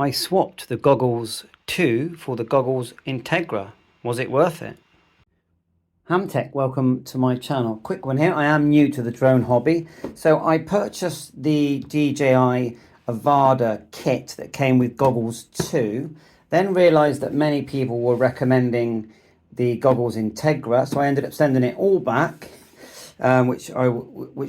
I swapped the goggles 2 for the goggles Integra. Was it worth it? Hamtech, welcome to my channel. Quick one here. I am new to the drone hobby. So I purchased the DJI Avada kit that came with goggles 2. Then realized that many people were recommending the goggles Integra. So I ended up sending it all back, which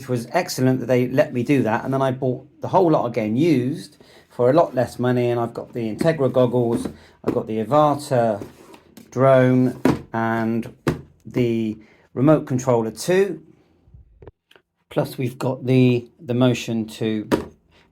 was excellent that they let me do that. And then I bought the whole lot again used for a lot less money. And I've got the Integra goggles. I've got the Avata drone and the remote controller too, plus we've got the motion 2,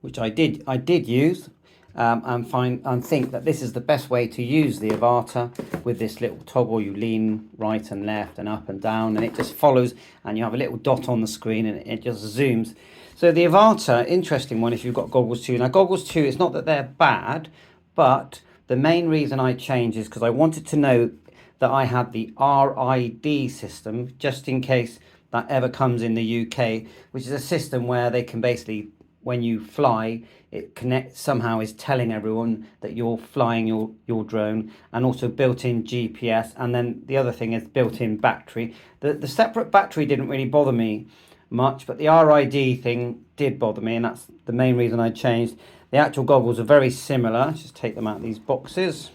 which I did use, and think that this is the best way to use the Avata. With this little toggle, you lean right and left and up and down, and it just follows, and you have a little dot on the screen and it just zooms. So the Avata, interesting one if you've got goggles 2. Now goggles 2, it's not that they're bad, but the main reason I changed is because I wanted to know that I had the RID system, just in case that ever comes in the UK, which is a system where they can basically, when you fly, it connects, somehow is telling everyone that you're flying your drone, and also built-in GPS. And then the other thing is built-in battery. The separate battery didn't really bother me much, but the RID thing did bother me, and that's the main reason I changed. The actual goggles are very similar. Let's just take them out of these boxes.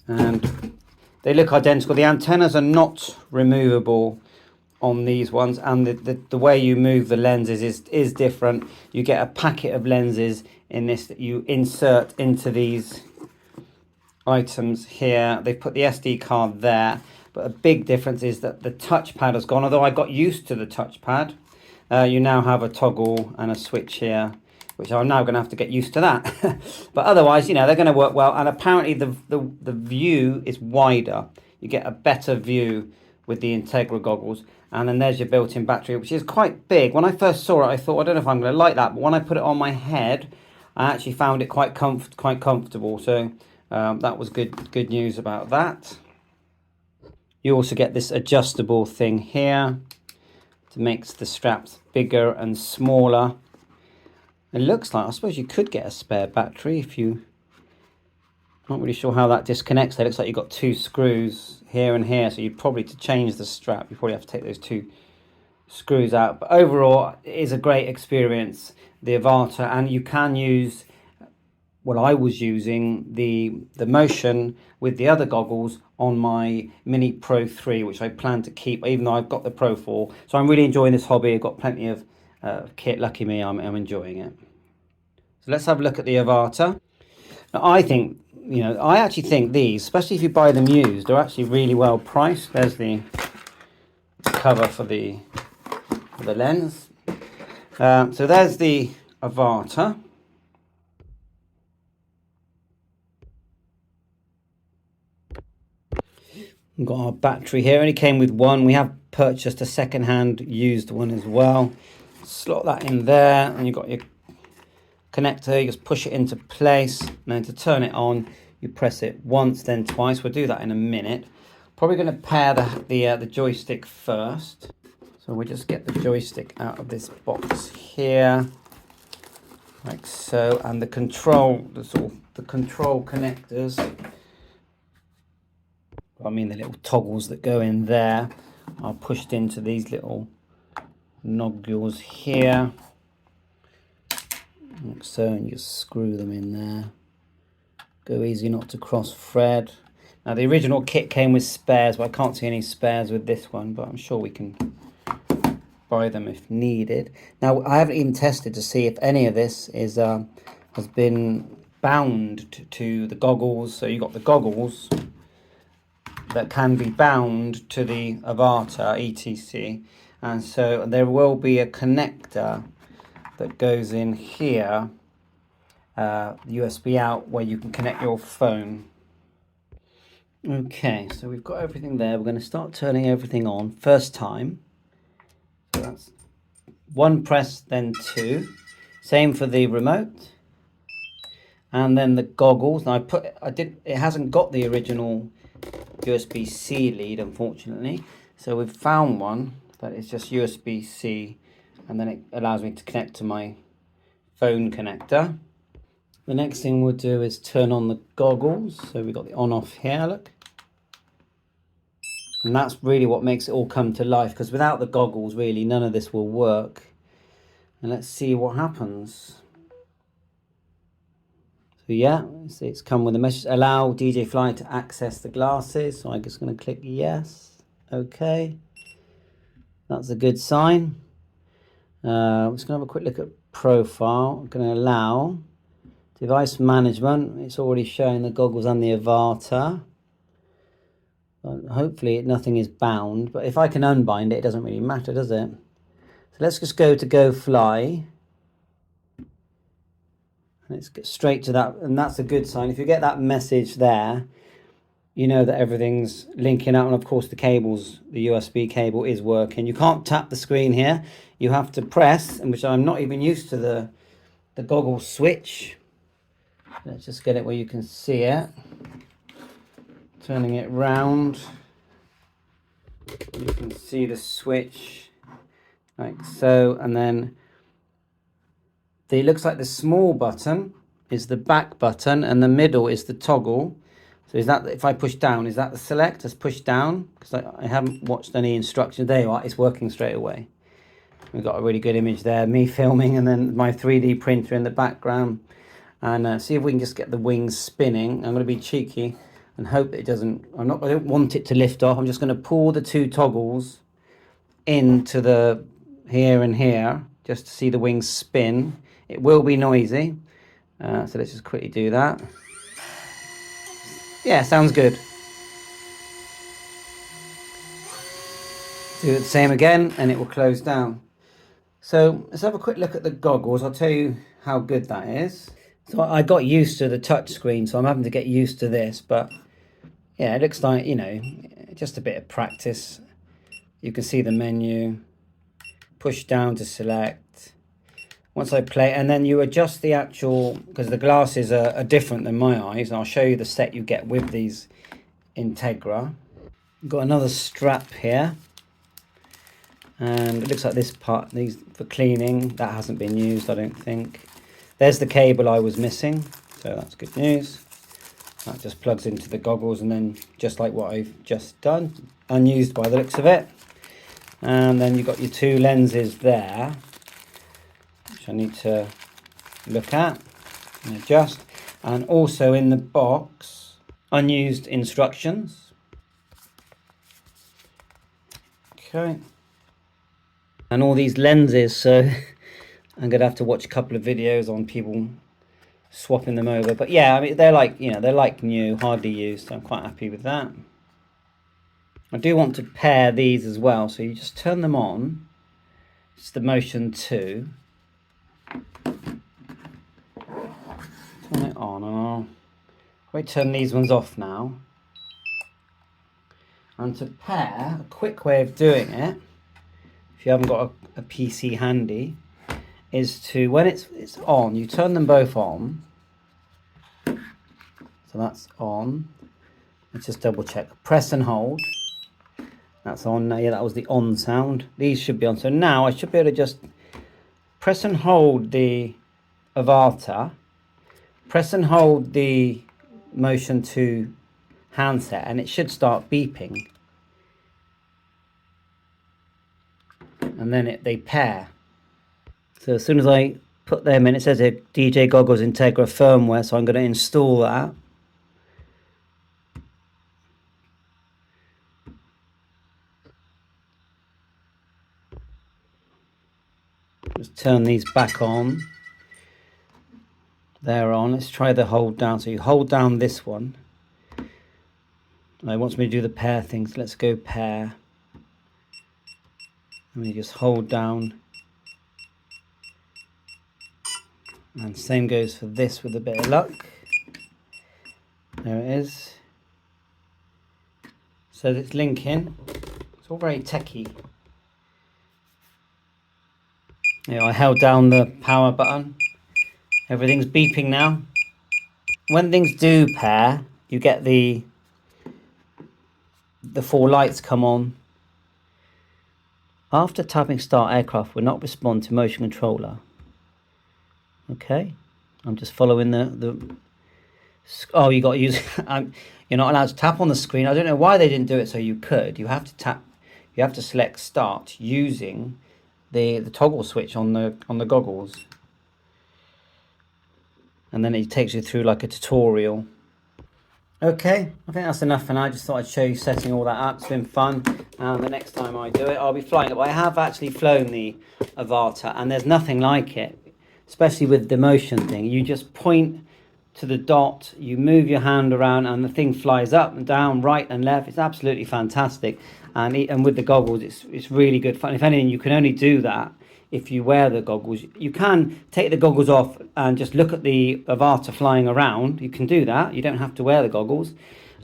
And they look identical. The antennas are not removable on these ones, and the way you move the lenses is different. You get a packet of lenses in this that you insert into these items here. They've put the SD card there, but a big difference is that the touchpad has gone. Although I got used to the touchpad, you now have a toggle and a switch here, which I'm now going to have to get used to that. But otherwise, you know, they're going to work well. And apparently the view is wider. You get a better view with the Integra goggles. And then there's your built-in battery, which is quite big. When I first saw it, I thought, I don't know if I'm going to like that. But when I put it on my head, I actually found it quite comfortable. So that was good news about that. You also get this adjustable thing here to make the straps bigger and smaller. It looks like, I suppose you could get a spare battery if you... Not really sure how that disconnects. It looks like you've got 2 screws here and here, so you probably, to change the strap, you probably have to take those 2 screws out. But overall, it is a great experience, the Avata, and you can use, well, I was using the motion with the other goggles on my Mini Pro 3, which I plan to keep, even though I've got the Pro 4. So I'm really enjoying this hobby. I've got plenty of kit. Lucky me, I'm enjoying it. So let's have a look at the Avata. Now, I think, you know, I actually think these, especially if you buy them used, are actually really well priced. There's the cover for the lens. So there's the Avata. We've got our battery here. It only came with one. We have purchased a second-hand used one as well. Slot that in there, and you've got your connector. You just push it into place, and then to turn it on, you press it once, then twice. We'll do that in a minute. Probably going to pair the joystick first. So we'll just get the joystick out of this box here, like so, and the control, the control connectors. I mean the little toggles that go in there are pushed into these little nodules here, like so, and you screw them in there. Go easy not to cross thread. Now the original kit came with spares, but I can't see any spares with this one, but I'm sure we can buy them if needed. Now I haven't even tested to see if any of this is has been bound to the goggles. So you've got the goggles that can be bound to the Avata ETC, and so there will be a connector that goes in here, USB out, where you can connect your phone. Okay, so we've got everything there. We're going to start turning everything on first time. So that's 1 press, then 2. Same for the remote, and then the goggles. Now it hasn't got the original USB-C lead, unfortunately, so we've found one that is just USB-C, and then it allows me to connect to my phone connector. The next thing we'll do is turn on the goggles. So we've got the on off here, look. And that's really what makes it all come to life, because without the goggles, really, none of this will work. And let's see what happens. So yeah, it's come with a message, allow DJ Fly to access the glasses. So I'm just going to click yes. Okay. That's a good sign. I'm just going to have a quick look at profile. I'm going to allow device management. It's already showing the goggles and the avatar. Hopefully nothing is bound, but if I can unbind it, it doesn't really matter, does it? So let's just go to Go Fly. Let's get straight to that, and that's a good sign. If you get that message there, you know that everything's linking up, and of course the cables, the USB cable is working. You can't tap the screen here. You have to press, and which I'm not even used to the goggle switch. Let's just get it where you can see it. Turning it round, you can see the switch like so, and then it looks like the small button is the back button and the middle is the toggle. So is that, if I push down, is that the select? Let's push down, because I haven't watched any instructions. There you are, it's working straight away. We've got a really good image there, me filming, and then my 3D printer in the background. And see if we can just get the wings spinning. I'm going to be cheeky and hope that it doesn't, I don't want it to lift off. I'm just going to pull the two toggles into the here and here just to see the wings spin. It will be noisy, so let's just quickly do that. Yeah, sounds good. Do the same again and it will close down. So let's have a quick look at the goggles. I'll tell you how good that is. So I got used to the touch screen, so I'm having to get used to this, but yeah, it looks like, you know, just a bit of practice. You can see the menu, push down to select. Once I play, and then you adjust the actual, because the glasses are different than my eyes, and I'll show you the set you get with these Integra. Got another strap here, and it looks like this part, these for cleaning, that hasn't been used, I don't think. There's the cable I was missing, so that's good news. That just plugs into the goggles, and then just like what I've just done, unused by the looks of it. And then you've got your two lenses there, which I need to look at and adjust. And also in the box, unused instructions. Okay. And all these lenses, so I'm going to have to watch a couple of videos on people swapping them over. But yeah, I mean, they're like, you know, they're like new, hardly used, so I'm quite happy with that. I do want to pair these as well, so you just turn them on. It's the motion 2. Turn it on, and I'll turn these ones off now. And to pair, a quick way of doing it, if you haven't got a PC handy, is to, when it's on, you turn them both on. So that's on. Let's just double check. Press and hold. That's on. Yeah, that was the on sound. These should be on. So now I should be able to just press and hold the avatar. Press and hold the motion 2 handset, and it should start beeping. And then they pair. So as soon as I put them in, it says here DJ Goggles Integra firmware, so I'm going to install that. Just turn these back on. They're on. Let's try the hold down. So you hold down this one. It wants me to do the pair thing, so let's go pair. And you just hold down. And same goes for this with a bit of luck. There it is. So it's linking. It's all very techy. Yeah, I held down the power button. Everything's beeping now. When things do pair, you get the 4 lights come on. After tapping start aircraft will not respond to motion controller. Okay, I'm just following the. Oh, you got to use. You're not allowed to tap on the screen. I don't know why they didn't do it so you could. You have to tap. You have to select start using the toggle switch on the goggles, and then it takes you through like a tutorial. Okay, I think that's enough for now. I just thought I'd show you setting all that up. It's been fun. The next time I do it, I'll be flying it. But I have actually flown the Avata, and there's nothing like it, especially with the motion thing. You just point to the dot, you move your hand around, and the thing flies up and down, right and left. It's absolutely fantastic. And with the goggles, it's really good fun. If anything, you can only do that if you wear the goggles. You can take the goggles off and just look at the Avata flying around. You can do that. You don't have to wear the goggles.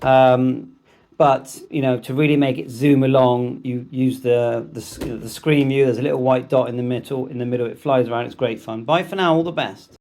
But you know, to really make it zoom along, you use the screen view. There's a little white dot in the middle. It flies around. It's great fun. Bye for now. All the best.